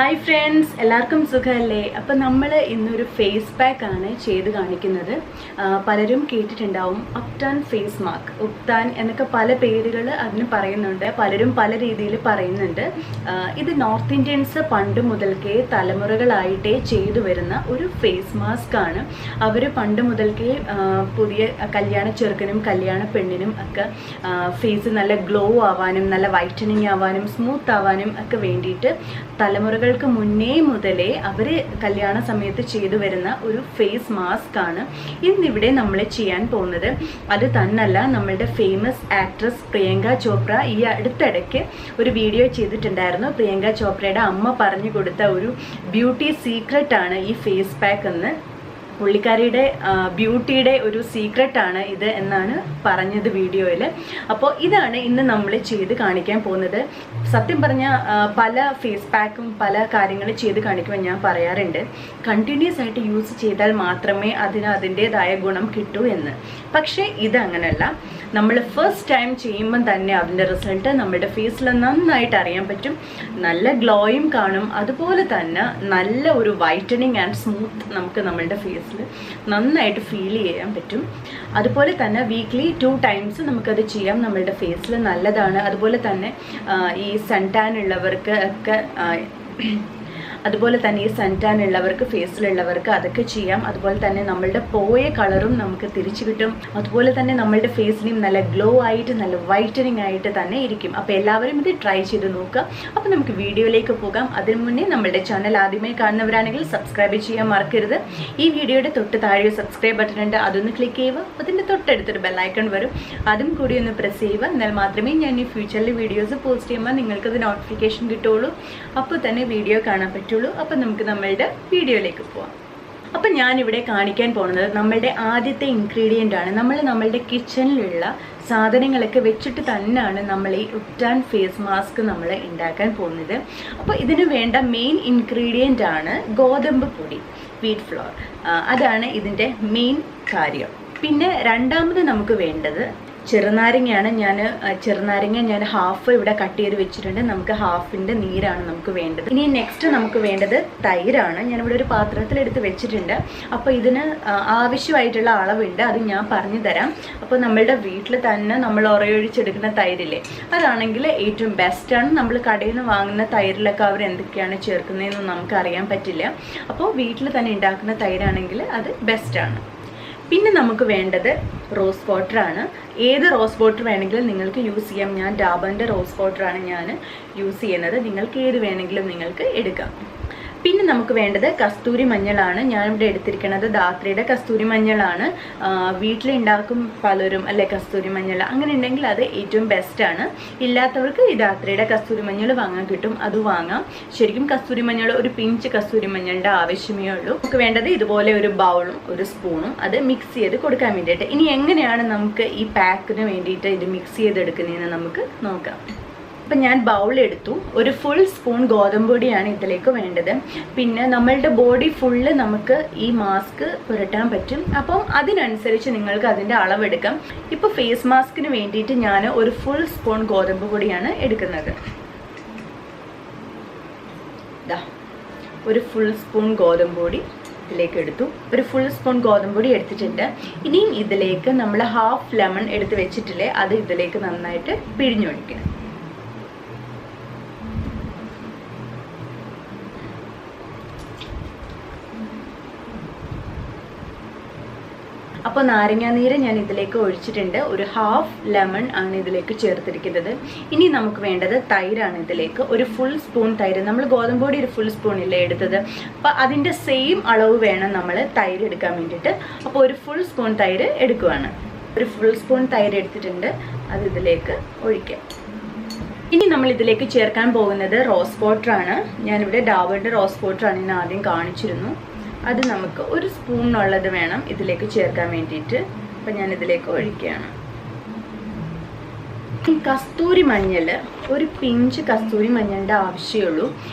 Hi friends, എല്ലാവർക്കും സുഖമല്ലേ? അപ്പോൾ നമ്മൾ ഇന്നൊരു ഫേസ് പാക്ക് ആണ് ചെയ്തു കാണിക്കുന്നത്. പലരും കേട്ടിട്ടുണ്ടാവും ഉപ്താൻ ഫേസ് മാസ്ക്. ഉപ്താൻ എന്നൊക്കെ പല പേരുകൾ അതിന് പറയുന്നുണ്ട്. പലരും പല രീതിയിൽ പറയുന്നുണ്ട്. ഇത് നോർത്ത് ഇന്ത്യൻസ് പണ്ട് മുതൽക്കേ തലമുറകളായിട്ടേ ചെയ്തു വരുന്ന ഒരു ഫേസ് മാസ്ക് ആണ്. അവർ പണ്ട് മുതൽക്കേ പുതിയ കല്യാണ ചെറുക്കനും കല്യാണ പെണ്ണിനും ഒക്കെ ഫേസ് നല്ല ഗ്ലോ ആവാനും നല്ല വൈറ്റനിങ് ആവാനും സ്മൂത്ത് ആവാനും ഒക്കെ വേണ്ടിയിട്ട് തലമുറകൾക്ക് മുന്നേ മുതലേ അവർ കല്യാണ സമയത്ത് ചെയ്തു വരുന്ന ഒരു ഫേസ് മാസ്ക് ആണ് ഇന്നിവിടെ നമ്മൾ ചെയ്യാൻ പോകുന്നത്. അത് തന്നല്ല, നമ്മളുടെ ഫേമസ് ആക്ട്രസ് പ്രിയങ്ക ചോപ്ര ഈ അടുത്തിടയ്ക്ക് ഒരു വീഡിയോ ചെയ്തിട്ടുണ്ടായിരുന്നു. പ്രിയങ്ക ചോപ്രയുടെ അമ്മ പറഞ്ഞു കൊടുത്ത ഒരു ബ്യൂട്ടി സീക്രട്ട് ആണ് ഈ ഫേസ് പാക്ക് എന്ന്. പുള്ളിക്കാരിയുടെ ബ്യൂട്ടിയുടെ ഒരു സീക്രട്ടാണ് ഇത് എന്നാണ് പറഞ്ഞത് വീഡിയോയിൽ. അപ്പോൾ ഇതാണ് ഇന്ന് നമ്മൾ ചെയ്ത് കാണിക്കാൻ പോകുന്നത്. സത്യം പറഞ്ഞാൽ പല ഫേസ് പാക്കും പല കാര്യങ്ങൾ ചെയ്ത് കാണിക്കുമ്പോൾ ഞാൻ പറയാറുണ്ട്, കണ്ടിന്യൂസ് ആയിട്ട് യൂസ് ചെയ്താൽ മാത്രമേ അതിന് അതിൻ്റേതായ ഗുണം കിട്ടൂ എന്ന്. പക്ഷേ ഇതങ്ങനെയല്ല. നമ്മൾ ഫസ്റ്റ് ടൈം ചെയ്യുമ്പം തന്നെ അതിൻ്റെ റിസൾട്ട് നമ്മുടെ ഫേസിൽ നന്നായിട്ട് അറിയാൻ പറ്റും. നല്ല ഗ്ലോയും കാണും. അതുപോലെ തന്നെ നല്ല ഒരു വൈറ്റനിങ് ആൻഡ് സ്മൂത്ത് നമുക്ക് നമ്മളുടെ ഫേസിൽ നന്നായിട്ട് ഫീൽ ചെയ്യാൻ പറ്റും. അതുപോലെ തന്നെ വീക്ക്ലി 2 times നമുക്കത് ചെയ്യാം. നമ്മളുടെ ഫേസിൽ നല്ലതാണ്. അതുപോലെ തന്നെ ഈ സൺ ടാൻ ഉള്ളവർക്ക് ഒക്കെ ഫേസിലുള്ളവർക്ക് അതൊക്കെ ചെയ്യാം. അതുപോലെ തന്നെ നമ്മളുടെ പോയ കളറും നമുക്ക് തിരിച്ചു കിട്ടും. അതുപോലെ തന്നെ നമ്മളുടെ ഫേസിനെയും നല്ല ഗ്ലോ ആയിട്ട് നല്ല വൈറ്റനിങ് ആയിട്ട് തന്നെ ഇരിക്കും. അപ്പോൾ എല്ലാവരും ഇത് ട്രൈ ചെയ്ത് നോക്കുക. അപ്പോൾ നമുക്ക് വീഡിയോയിലേക്ക് പോകാം. അതിനു മുന്നേ നമ്മളുടെ ചാനൽ ആദ്യമായി കാണുന്നവരാണെങ്കിൽ സബ്സ്ക്രൈബ് ചെയ്യാൻ മറക്കരുത്. ഈ വീഡിയോയുടെ തൊട്ട് താഴെ സബ്സ്ക്രൈബ് ബട്ടൺ ഉണ്ട്, അതൊന്ന് ക്ലിക്ക് ചെയ്യുക. അതിൻ്റെ തൊട്ടടുത്തൊരു ബെല്ലൈക്കൺ വരും, അതും കൂടി ഒന്ന് പ്രസ് ചെയ്യുക. എന്നാൽ മാത്രമേ ഞാൻ ഈ ഫ്യൂച്ചറിൽ വീഡിയോസ് പോസ്റ്റ് ചെയ്യുമ്പോൾ നിങ്ങൾക്കത് നോട്ടിഫിക്കേഷൻ കിട്ടുള്ളൂ. അപ്പോൾ തന്നെ വീഡിയോ കാണാൻ പറ്റും. അപ്പോൾ നമുക്ക് നമ്മളുടെ വീഡിയോയിലേക്ക് പോവാം. അപ്പം ഞാനിവിടെ കാണിക്കാൻ പോകുന്നത് നമ്മളുടെ ആദ്യത്തെ ഇൻഗ്രീഡിയൻ്റ് ആണ്. നമ്മളുടെ കിച്ചണിലുള്ള സാധനങ്ങളൊക്കെ വെച്ചിട്ട് തന്നെയാണ് നമ്മൾ ഈ ഉപ്താൻ ഫേസ് മാസ്ക് നമ്മൾ ഉണ്ടാക്കാൻ പോകുന്നത്. അപ്പോൾ ഇതിന് വേണ്ട മെയിൻ ഇൻഗ്രീഡിയൻ്റ് ആണ് ഗോതമ്പ് പൊടി, വീറ്റ് ഫ്ലോർ. അതാണ് ഇതിൻ്റെ മെയിൻ കാര്യം. പിന്നെ രണ്ടാമത് നമുക്ക് വേണ്ടത് ചെറുനാരങ്ങയാണ്. ചെറുനാരങ്ങ ഞാൻ ഹാഫ് ഇവിടെ കട്ട് ചെയ്ത് വെച്ചിട്ടുണ്ട്. നമുക്ക് ഹാഫിൻ്റെ നീരാണ് നമുക്ക് വേണ്ടത്. ഇനി നെക്സ്റ്റ് നമുക്ക് വേണ്ടത് തൈരാണ്. ഞാനിവിടെ ഒരു പാത്രത്തിൽ എടുത്ത് വെച്ചിട്ടുണ്ട്. അപ്പോൾ ഇതിന് ആവശ്യമായിട്ടുള്ള അളവുണ്ട്, അത് ഞാൻ പറഞ്ഞു തരാം. അപ്പോൾ നമ്മളുടെ വീട്ടിൽ തന്നെ നമ്മൾ ഉറയൊഴിച്ചെടുക്കുന്ന തൈരില്ലേ, അതാണെങ്കിൽ ഏറ്റവും ബെസ്റ്റാണ്. നമ്മൾ കടയിൽ നിന്ന് വാങ്ങുന്ന തൈരിലൊക്കെ അവർ എന്തൊക്കെയാണ് ചേർക്കുന്നതെന്ന് നമുക്ക് അറിയാൻ പറ്റില്ല. അപ്പോൾ വീട്ടിൽ തന്നെ ഉണ്ടാക്കുന്ന തൈരാണെങ്കിൽ അത് ബെസ്റ്റാണ്. പിന്നെ നമുക്ക് വേണ്ടത് റോസ് വാട്ടറാണ്. ഏത് റോസ് വാട്ടർ വേണമെങ്കിലും നിങ്ങൾക്ക് യൂസ് ചെയ്യാം. ഞാൻ ഡാബറിൻ്റെ റോസ് വാട്ടറാണ് ഞാൻ യൂസ് ചെയ്യുന്നത്. നിങ്ങൾക്ക് ഏത് വേണമെങ്കിലും നിങ്ങൾക്ക് എടുക്കാം. പിന്നെ നമുക്ക് വേണ്ടത് കസ്തൂരി മഞ്ഞളാണ്. ഞാനിവിടെ എടുത്തിരിക്കുന്നത് ധാത്രിയുടെ കസ്തൂരി മഞ്ഞളാണ്. വീട്ടിലുണ്ടാക്കും പലരും അല്ലെ കസ്തൂരി മഞ്ഞൾ. അങ്ങനെ ഉണ്ടെങ്കിൽ അത് ഏറ്റവും ബെസ്റ്റാണ്. ഇല്ലാത്തവർക്ക് ഈ ധാത്രിയുടെ കസ്തൂരി മഞ്ഞൾ വാങ്ങാൻ കിട്ടും, അത് വാങ്ങാം. ശരിക്കും കസ്തൂരി മഞ്ഞൾ ഒരു പിഞ്ച് കസ്തൂരി മഞ്ഞളുടെ ആവശ്യമേ ഉള്ളൂ. നമുക്ക് വേണ്ടത് ഇതുപോലെ ഒരു ബൗളും ഒരു സ്പൂണും അത് മിക്സ് ചെയ്ത് കൊടുക്കാൻ വേണ്ടിയിട്ട്. ഇനി എങ്ങനെയാണ് നമുക്ക് ഈ പാക്കിന് വേണ്ടിയിട്ട് ഇത് മിക്സ് ചെയ്തെടുക്കുന്നതെന്ന് നമുക്ക് നോക്കാം. അപ്പം ഞാൻ ബൗളെടുത്തു. ഒരു ഫുൾ സ്പൂൺ ഗോതമ്പ് പൊടിയാണ് ഇതിലേക്ക് വേണ്ടത്. പിന്നെ നമ്മളുടെ ബോഡി ഫുള്ള് നമുക്ക് ഈ മാസ്ക് പുരട്ടാൻ പറ്റും. അപ്പം അതിനനുസരിച്ച് നിങ്ങൾക്ക് അതിൻ്റെ അളവെടുക്കാം. ഇപ്പോൾ ഫേസ് മാസ്കിന് വേണ്ടിയിട്ട് ഞാൻ ഒരു ഫുൾ സ്പൂൺ ഗോതമ്പ് പൊടിയാണ് എടുക്കുന്നത്. ഒരു ഫുൾ സ്പൂൺ ഗോതമ്പ് പൊടി ഇതിലേക്ക് എടുത്തു. ഒരു ഫുൾ സ്പൂൺ ഗോതമ്പ് പൊടി എടുത്തിട്ടുണ്ട്. ഇനിയും ഇതിലേക്ക് നമ്മൾ ഹാഫ് ലെമൺ എടുത്ത് വെച്ചിട്ടില്ലേ, അത് ഇതിലേക്ക് നന്നായിട്ട് പിഴിഞ്ഞൊഴിക്കണം. അപ്പോൾ നാരങ്ങാനീര് ഞാൻ ഇതിലേക്ക് ഒഴിച്ചിട്ടുണ്ട്. ഒരു ഹാഫ് ലെമൺ ആണ് ഇതിലേക്ക് ചേർത്തിരിക്കുന്നത്. ഇനി നമുക്ക് വേണ്ടത് തൈരാണ്. ഇതിലേക്ക് ഒരു ഫുൾ സ്പൂൺ തൈര്. നമ്മൾ ഗോതമ്പ് പൊടി ഒരു ഫുൾ സ്പൂണില്ലേ എടുത്തത്, അപ്പോൾ അതിൻ്റെ സെയിം അളവ് വേണം നമ്മൾ തൈര് എടുക്കാൻ വേണ്ടിയിട്ട്. അപ്പോൾ ഒരു ഫുൾ സ്പൂൺ തൈര് എടുക്കുവാണ്. ഒരു ഫുൾ സ്പൂൺ തൈര് എടുത്തിട്ടുണ്ട്, അത് ഇതിലേക്ക് ഒഴിക്കാം. ഇനി നമ്മൾ ഇതിലേക്ക് ചേർക്കാൻ പോകുന്നത് റോസ് വാട്ടറാണ്. ഞാനിവിടെ ഡാബറിൻ്റെ റോസ് വാട്ടറാണ് ഞാൻ ആദ്യം കാണിച്ചിരുന്നു. അത് നമുക്ക് ഒരു സ്പൂണിനുള്ളത് വേണം ഇതിലേക്ക് ചേർക്കാൻ വേണ്ടിയിട്ട്. അപ്പം ഞാനിതിലേക്ക് ഒഴിക്കുകയാണ്. കസ്തൂരി മഞ്ഞൾ, ഒരു പിഞ്ച് കസ്തൂരി മഞ്ഞളുടെ ആവശ്യമുള്ളൂ.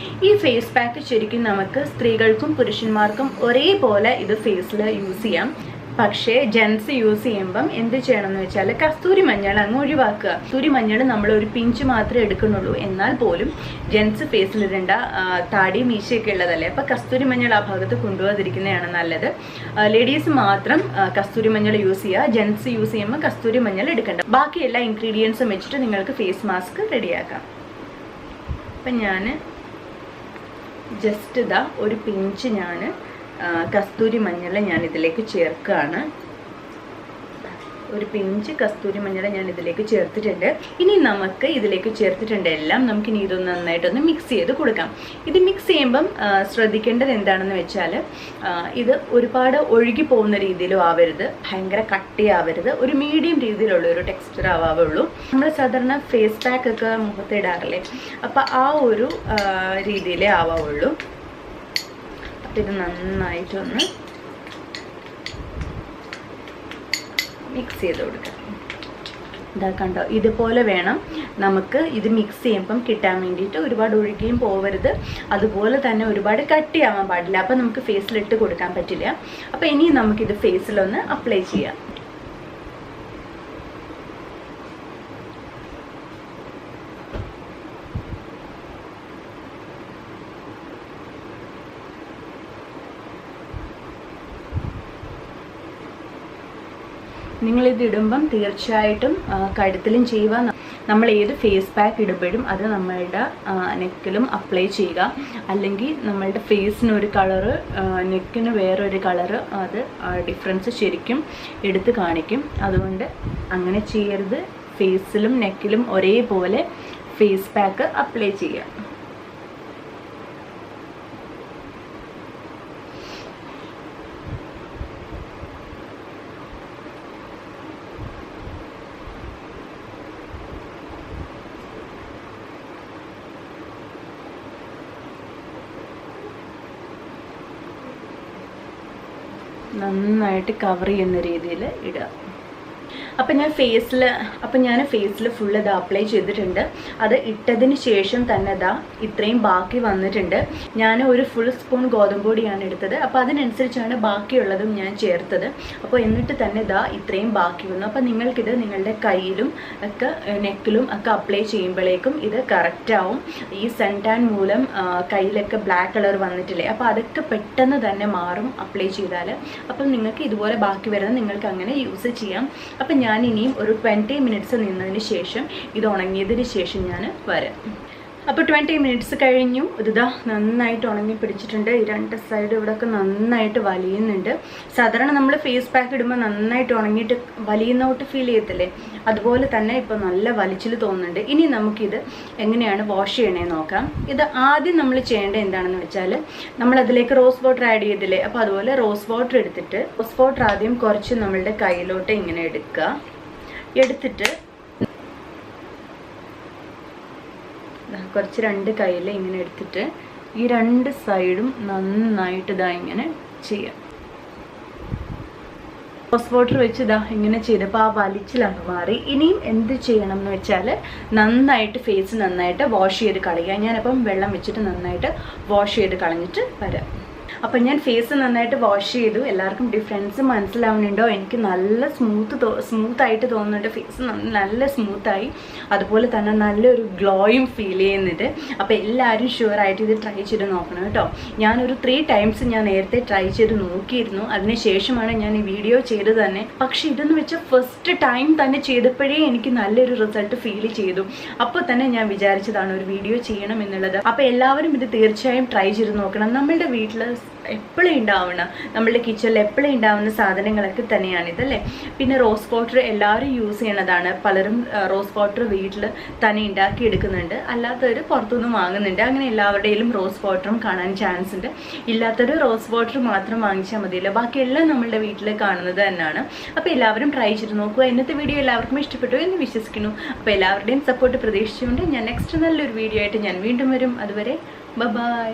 ഈ ഫേസ് പാക്ക് ശരിക്കും നമുക്ക് സ്ത്രീകൾക്കും പുരുഷന്മാർക്കും ഒരേപോലെ ഇത് ഫേസിൽ യൂസ് ചെയ്യാം. പക്ഷേ ജെൻസ് യൂസ് ചെയ്യുമ്പം എന്ത് ചെയ്യണമെന്ന് വെച്ചാൽ കസ്തൂരി മഞ്ഞൾ അങ്ങ് ഒഴിവാക്കുക. കസ്തൂരി മഞ്ഞൾ നമ്മൾ ഒരു പിഞ്ച് മാത്രമേ എടുക്കുന്നുള്ളൂ. എന്നാൽ പോലും ജെൻസ് ഫേസിലിടേണ്ട താടി മീശയൊക്കെ ഉള്ളതല്ലേ, അപ്പോൾ കസ്തൂരി മഞ്ഞൾ ആ ഭാഗത്ത് കൊണ്ടുപോകാതിരിക്കുന്നതാണ് നല്ലത്. ലേഡീസ് മാത്രം കസ്തൂരി മഞ്ഞൾ യൂസ് ചെയ്യുക. ജെൻസ് യൂസ് ചെയ്യുമ്പോൾ കസ്തൂരി മഞ്ഞൾ എടുക്കേണ്ട. ബാക്കി എല്ലാ ഇൻഗ്രീഡിയൻസും വെച്ചിട്ട് നിങ്ങൾക്ക് ഫേസ് മാസ്ക് റെഡിയാക്കാം. അപ്പം ഞാൻ ജസ്റ്റ് ഇതാ ഒരു പിഞ്ച് ഞാൻ കസ്തൂരി മഞ്ഞൾ ഞാൻ ഇതിലേക്ക് ചേർക്കുകയാണ്. ഒരു പിഞ്ച് കസ്തൂരി മഞ്ഞൾ ഞാൻ ഇതിലേക്ക് ചേർത്തിട്ടുണ്ട്. ഇനി നമുക്ക് ഇതിലേക്ക് ചേർത്തിട്ടുണ്ട് എല്ലാം നമുക്കിനി ഇതൊന്ന് നന്നായിട്ടൊന്ന് മിക്സ് ചെയ്ത് കൊടുക്കാം. ഇത് മിക്സ് ചെയ്യുമ്പം ശ്രദ്ധിക്കേണ്ടത് എന്താണെന്ന് വെച്ചാൽ ഇത് ഒരുപാട് ഒഴുകി പോകുന്ന രീതിയിലും ആവരുത്, ഭയങ്കര കട്ടിയാവരുത്, ഒരു മീഡിയം രീതിയിലുള്ള ഒരു ടെക്സ്ചർ ആവാവുള്ളൂ. നമ്മൾ സാധാരണ ഫേസ് പാക്ക് ഒക്കെ മുഖത്ത് ഇടാറില്ലേ, അപ്പം ആ ഒരു രീതിയിലേ ആവാവുള്ളൂ. അപ്പം ഇത് നന്നായിട്ടൊന്ന് മിക്സ് ചെയ്ത് കൊടുക്കാം. ഇതാ കണ്ടോ, ഇതുപോലെ വേണം നമുക്ക് ഇത് മിക്സ് ചെയ്യുമ്പം കിട്ടാൻ വേണ്ടിയിട്ട്. ഒരുപാട് ഒഴുകിയും പോവരുത്, അതുപോലെ തന്നെ ഒരുപാട് കട്ടിയാവാൻ പാടില്ല. അപ്പം നമുക്ക് ഫേസിലിട്ട് കൊടുക്കാൻ പറ്റില്ല. അപ്പം ഇനി നമുക്കിത് ഫേസിലൊന്ന് അപ്ലൈ ചെയ്യാം. നിങ്ങളിത് ഇടുമ്പം തീർച്ചയായിട്ടും കഴുത്തിലും ചെയ്യുക. നമ്മൾ ഏത് ഫേസ് പാക്ക് ഇടുമ്പോഴും അത് നമ്മളുടെ നെക്കിലും അപ്ലൈ ചെയ്യുക. അല്ലെങ്കിൽ നമ്മളുടെ ഫേസിന് ഒരു കളറ്, നെക്കിന് വേറൊരു കളറ്, അത് ഡിഫറൻസ് ശരിക്കും എടുത്ത് കാണിക്കും. അതുകൊണ്ട് അങ്ങനെ ചെയ്യരുത്. ഫേസിലും നെക്കിലും ഒരേപോലെ ഫേസ് പാക്ക് അപ്ലൈ ചെയ്യുക. നന്നായിട്ട് കവർ ചെയ്യുന്ന രീതിയിൽ ഇടുക. അപ്പം ഞാൻ ഫേസിൽ ഫുൾ ഇത് അപ്ലൈ ചെയ്തിട്ടുണ്ട്. അത് ഇട്ടതിന് ശേഷം തന്നെ ഇതാ ഇത്രയും ബാക്കി വന്നിട്ടുണ്ട്. ഞാൻ ഒരു ഫുൾ സ്പൂൺ ഗോതമ്പ് പൊടിയാണ് എടുത്തത്. അപ്പോൾ അതിനനുസരിച്ചാണ് ബാക്കിയുള്ളതും ഞാൻ ചേർത്തത്. അപ്പോൾ എന്നിട്ട് തന്നെ ഇതാ ഇത്രയും ബാക്കി വന്നു. അപ്പോൾ നിങ്ങൾക്കിത് നിങ്ങളുടെ കയ്യിലും ഒക്കെ നെക്കിലും ഒക്കെ അപ്ലൈ ചെയ്യുമ്പോഴേക്കും ഇത് കറക്റ്റ് ആവും. ഈ സൺ ടാൻ മൂലം കയ്യിലൊക്കെ ബ്ലാക്ക് കളർ വന്നിട്ടില്ലേ, അപ്പോൾ അതൊക്കെ പെട്ടെന്ന് തന്നെ മാറും അപ്ലൈ ചെയ്താൽ. അപ്പം നിങ്ങൾക്ക് ഇതുപോലെ ബാക്കി വരുന്നത് നിങ്ങൾക്ക് അങ്ങനെ യൂസ് ചെയ്യാം. അപ്പം ഞാൻ ഇനിയും ഒരു 20 മിനിറ്റ്സ് നിന്നതിന് ശേഷം ഇത് ഉണങ്ങിയതിന് ശേഷം ഞാൻ വരാം. അപ്പോൾ 20 മിനിറ്റ്സ് കഴിഞ്ഞു. ഇതാ നന്നായിട്ട് ഉണങ്ങി പിടിച്ചിട്ടുണ്ട്. ഈ രണ്ട് സൈഡ് ഇവിടെയൊക്കെ നന്നായിട്ട് വലിയുന്നുണ്ട്. സാധാരണ നമ്മൾ ഫേസ് പാക്ക് ഇടുമ്പോൾ നന്നായിട്ട് ഉണങ്ങിയിട്ട് വലിയുന്നോട്ട് ഫീൽ ചെയ്യത്തില്ലേ, അതുപോലെ തന്നെ ഇപ്പോൾ നല്ല വലിച്ചിൽ തോന്നുന്നുണ്ട്. ഇനി നമുക്കിത് എങ്ങനെയാണ് വാഷ് ചെയ്യണേന്ന് നോക്കാം. ഇത് ആദ്യം നമ്മൾ ചെയ്യേണ്ടത് എന്താണെന്ന് വെച്ചാൽ, നമ്മളതിലേക്ക് റോസ് വാട്ടർ ആഡ് ചെയ്തില്ലേ, അപ്പോൾ അതുപോലെ റോസ് വാട്ടർ എടുത്തിട്ട് റോസ് വാട്ടർ ആദ്യം കുറച്ച് നമ്മളുടെ കയ്യിലോട്ട് ഇങ്ങനെ എടുക്കുക. എടുത്തിട്ട് കുറച്ച് രണ്ട് കയ്യിൽ ഇങ്ങനെ എടുത്തിട്ട് ഈ രണ്ട് സൈഡും നന്നായിട്ട് ഇതാ ഇങ്ങനെ ചെയ്യാം. റോസ് വാട്ടർ വെച്ച് ഇതാ ഇങ്ങനെ ചെയ്തപ്പോൾ ആ വലിച്ചിലങ്ങ് മാറി. ഇനിയും എന്ത് ചെയ്യണം എന്ന് വെച്ചാൽ നന്നായിട്ട് ഫേസ് നന്നായിട്ട് വാഷ് ചെയ്ത് കളയുക. ഞാനപ്പം വെള്ളം വെച്ചിട്ട് നന്നായിട്ട് വാഷ് ചെയ്ത് കളഞ്ഞിട്ട് വരാം. അപ്പം ഞാൻ ഫേസ് നന്നായിട്ട് വാഷ് ചെയ്തു. എല്ലാവർക്കും ഡിഫറൻസ് മനസ്സിലാവുന്നുണ്ടോ? എനിക്ക് നല്ല സ്മൂത്തായിട്ട് തോന്നുന്നുണ്ട്. ഫേസ് നല്ല സ്മൂത്തായി, അതുപോലെ തന്നെ നല്ലൊരു ഗ്ലോയും ഫീൽ ചെയ്യുന്നുണ്ട്. അപ്പോൾ എല്ലാവരും ഷുവറായിട്ട് ഇത് ട്രൈ ചെയ്ത് നോക്കണം കേട്ടോ. ഞാനൊരു 3 ടൈംസ് ഞാൻ നേരത്തെ ട്രൈ ചെയ്ത് നോക്കിയിരുന്നു. അതിനുശേഷമാണ് ഞാൻ ഈ വീഡിയോ ചെയ്തത് തന്നെ. പക്ഷേ ഇതെന്ന് വെച്ചാൽ ഫസ്റ്റ് ടൈം തന്നെ ചെയ്തപ്പോഴേ എനിക്ക് നല്ലൊരു റിസൾട്ട് ഫീൽ ചെയ്തു. അപ്പോൾ തന്നെ ഞാൻ വിചാരിച്ചതാണ് ഒരു വീഡിയോ ചെയ്യണം എന്നുള്ളത്. അപ്പോൾ എല്ലാവരും ഇത് തീർച്ചയായും ട്രൈ ചെയ്ത് നോക്കണം. നമ്മളുടെ വീട്ടിൽ എപ്പോഴും ഉണ്ടാവുന്ന, നമ്മളുടെ കിച്ചണിൽ എപ്പോഴും ഉണ്ടാവുന്ന സാധനങ്ങളൊക്കെ തന്നെയാണിതല്ലേ. പിന്നെ റോസ് വാട്ടർ എല്ലാവരും യൂസ് ചെയ്യണതാണ്. പലരും റോസ് വാട്ടർ വീട്ടിൽ തന്നെ ഉണ്ടാക്കി എടുക്കുന്നുണ്ട്, അല്ലാത്തവർ പുറത്തുനിന്ന് വാങ്ങുന്നുണ്ട്. അങ്ങനെ എല്ലാവരുടെയും റോസ് വാട്ടറും കാണാൻ ചാൻസ് ഉണ്ട്. ഇല്ലാത്തൊരു റോസ് വാട്ടർ മാത്രം വാങ്ങിച്ചാൽ മതിയല്ലോ, ബാക്കിയെല്ലാം നമ്മളുടെ വീട്ടിൽ കാണുന്നത് തന്നെയാണ്. അപ്പോൾ എല്ലാവരും ട്രൈ ചെയ്ത് നോക്കുക. ഇന്നത്തെ വീഡിയോ എല്ലാവർക്കും ഇഷ്ടപ്പെട്ടു എന്ന് വിശ്വസിക്കുന്നു. അപ്പോൾ എല്ലാവരുടെയും സപ്പോർട്ട് പ്രതീക്ഷിച്ചുകൊണ്ട് ഞാൻ നെക്സ്റ്റ് നല്ലൊരു വീഡിയോ ആയിട്ട് ഞാൻ വീണ്ടും വരും. അതുവരെ ബൈ.